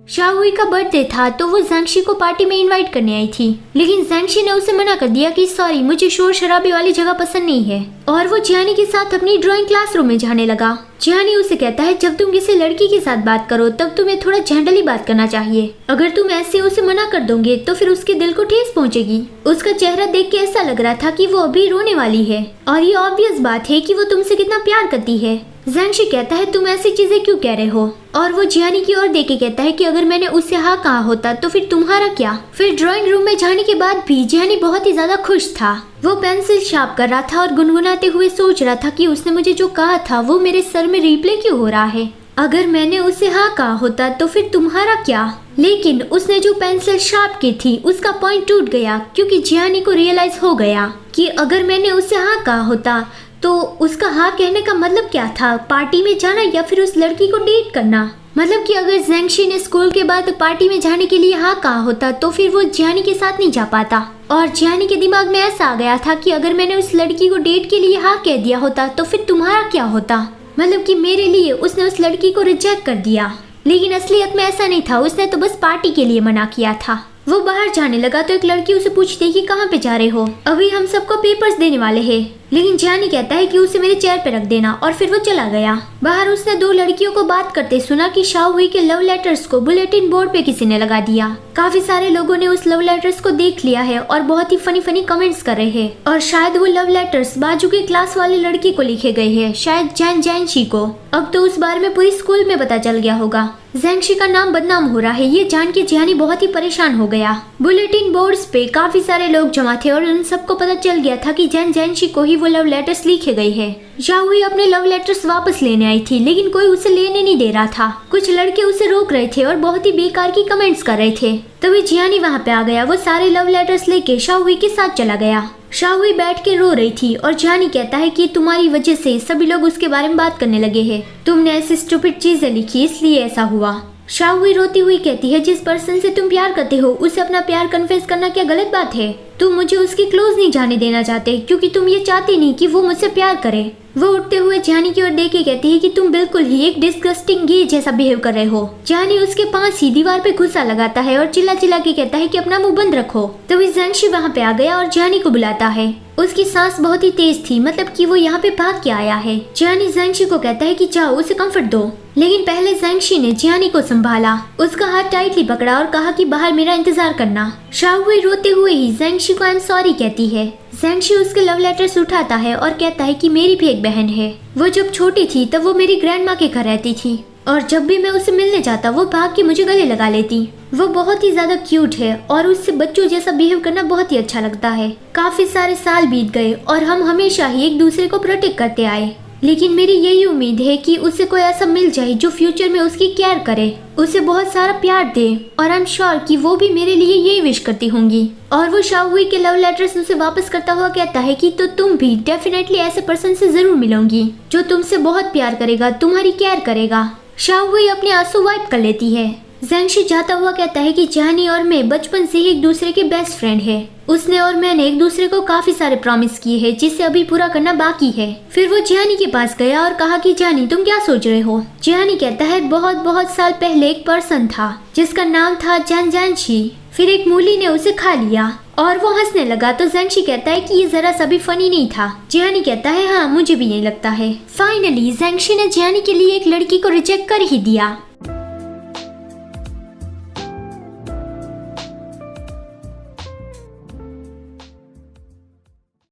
शाओहुई का बर्थडे था तो वो ज़ैंगशी को पार्टी में इनवाइट करने आई थी, लेकिन ज़ैंगशी ने उसे मना कर दिया कि सॉरी, मुझे शोर शराबे वाली जगह पसंद नहीं है। और वो जियानी के साथ अपनी ड्राइंग क्लासरूम में जाने लगा। जियानी उसे कहता है जब तुम किसी लड़की के साथ बात करो तब तुम्हें थोड़ा जेंटली बात करना चाहिए। अगर तुम ऐसे उसे मना कर दोगे तो फिर उसके दिल को ठेस पहुंचेगी। उसका चेहरा देख के ऐसा लग रहा था कि वो अभी रोने वाली है और ये ऑब्वियस बात है कि वो तुमसे कितना प्यार करती है। ज़ैंगशी कहता है तुम ऐसी चीजें क्यों कह रहे हो, और वो जियानी की ओर देख के कहता है कि अगर मैंने उससे हाँ कहा होता तो फिर तुम्हारा क्या। फिर ड्राइंग रूम में जाने के बाद भी जियानी बहुत ही ज्यादा खुश था। वो पेंसिल शार्प कर रहा था और गुनगुनाते हुए सोच रहा था कि उसने मुझे जो कहा था वो मेरे सर में रिप्ले क्यों हो रहा है। अगर मैंने उसे हाँ कहा होता तो फिर तुम्हारा क्या। लेकिन उसने जो पेंसिल शार्प की थी उसका पॉइंट टूट गया, क्योंकि जियानी को रियलाइज हो गया कि अगर मैंने उसे हाँ कहा होता तो उसका हाँ कहने का मतलब क्या था, पार्टी में जाना या फिर उस लड़की को डेट करना। मतलब कि अगर ज़ैंगशी ने स्कूल के बाद पार्टी में जाने के लिए हाँ कहा होता तो फिर वो जियानी के साथ नहीं जा पाता। और जियानी के दिमाग में ऐसा आ गया था कि अगर मैंने उस लड़की को डेट के लिए हाँ कह दिया होता तो फिर तुम्हारा क्या होता। मतलब कि मेरे लिए उसने उस लड़की को रिजेक्ट कर दिया, लेकिन असलियत में ऐसा नहीं था, उसने तो बस पार्टी के लिए मना किया था। वो बाहर जाने लगा तो एक लड़की उसे पूछती है कि कहाँ पे जा रहे हो, अभी हम सबको पेपर्स देने वाले हैं। लेकिन जियानी कहता है कि उसे मेरे चेयर पे रख देना, और फिर वो चला गया। बाहर उसने दो लड़कियों को बात करते सुना कि शाओहुई के लव लेटर्स को बुलेटिन बोर्ड पे किसी ने लगा दिया। काफी सारे लोगों ने उस लव लेटर्स को देख लिया है और बहुत ही फनी फनी कमेंट्स कर रहे हैं। और शायद वो लव लेटर्स बाजू के क्लास वाले लड़की को लिखे गए हैं, शायद ज़ैंगशी को। अब तो उस बारे में पूरी स्कूल में पता चल गया होगा। ज़ैंगशी का नाम बदनाम हो रहा है, ये जान के जियानी बहुत ही परेशान हो गया। बुलेटिन बोर्ड्स पे काफी सारे लोग जमा थे और उन सबको पता चल गया था कि ज़ैंगशी को ही वो लव लेटर्स लिखे गए हैं। शाओहुई अपने लव लेटर्स वापस लेने आई थी, लेकिन कोई उसे लेने नहीं दे रहा था। कुछ लड़के उसे रोक रहे थे और बहुत ही बेकार की कमेंट्स कर रहे थे। तभी जियानी वहाँ पे आ गया। वो सारे लव लेटर्स लेके शाओहुई के साथ चला गया। शाओहुई बैठ के रो रही थी और जियानी कहता है कि तुम्हारी वजह से सभी लोग उसके बारे में बात करने लगे हैं, तुमने ऐसी स्टूपिड चीजें लिखी इसलिए ऐसा हुआ। शाओहुई रोती हुई कहती है जिस पर्सन से तुम प्यार करते हो उसे अपना प्यार कन्फेस करना क्या गलत बात है। तुम मुझे उसके क्लोज नहीं जाने देना चाहते क्योंकि तुम ये चाहते नहीं कि वो मुझसे प्यार करे। वो उठते हुए जियानी की ओर देख के कहती है कि तुम बिल्कुल ही एक डिस्गस्टिंग गे जैसा बिहेव कर रहे हो। जियानी उसके पास ही दीवार पे गुस्सा लगाता है और चिल्ला चिल्ला के कहता है कि अपना मुंह बंद रखो। तभी ज़ैंगशी वहाँ पे आ गया और जियानी को बुलाता है। उसकी सांस बहुत ही तेज थी, मतलब कि वो यहाँ पे भाग के आया है। जियानी ज़ैंगशी को कहता है कि जाओ उसे कंफर्ट दो, लेकिन पहले ज़ैंगशी ने जियानी को संभाला, उसका हाथ टाइटली पकड़ा और कहा कि बाहर मेरा इंतजार करना। शाओहुई रोते हुए ही ज़ैंगशी को आई एम सॉरी कहती है। ज़ैंगशी उसके लव लेटर्स उठाता है और कहता है कि मेरी भी एक बहन है। वो जब छोटी थी तब वो मेरी ग्रैंड माँ के घर रहती थी और जब भी मैं उसे मिलने जाता वो भाग के मुझे गले लगा लेती। वो बहुत ही ज्यादा क्यूट है और उससे बच्चों जैसा बिहेव करना बहुत ही अच्छा लगता है। काफी सारे साल बीत गए और हम हमेशा ही एक दूसरे को प्रोटेक्ट करते आए, लेकिन मेरी यही उम्मीद है कि उसे कोई ऐसा मिल जाए जो फ्यूचर में उसकी केयर करे, उसे बहुत सारा प्यार दे, और आई एम श्योर कि वो भी मेरे लिए यही विश करती होंगी। और वो शाओहुई के लव लेटर्स उसे वापस करता हुआ कहता है कि तो तुम भी डेफिनेटली ऐसे पर्सन से जरूर मिलोगी जो तुमसे बहुत प्यार करेगा, तुम्हारी केयर करेगा। शाओहुई अपने आंसू वाइप कर लेती है। ज़ैंगशी जाता हुआ कहता है कि जियानी और मैं बचपन से ही एक दूसरे के बेस्ट फ्रेंड है। उसने और मैंने एक दूसरे को काफी सारे प्रॉमिस किए हैं जिसे अभी पूरा करना बाकी है। फिर वो जियानी के पास गया और कहा कि जियानी तुम क्या सोच रहे हो। जियानी कहता है बहुत बहुत साल पहले एक पर्सन था जिसका नाम था ज़ैंगशी, फिर एक मूली ने उसे खा लिया, और वो हंसने लगा। तो ज़ैंगशी कहता है कि ये जरा सा भी फनी नहीं था। जियानी कहता है हाँ मुझे भी नहीं लगता है। फाइनली ज़ैंगशी ने जियानी के लिए एक लड़की को रिजेक्ट कर ही दिया।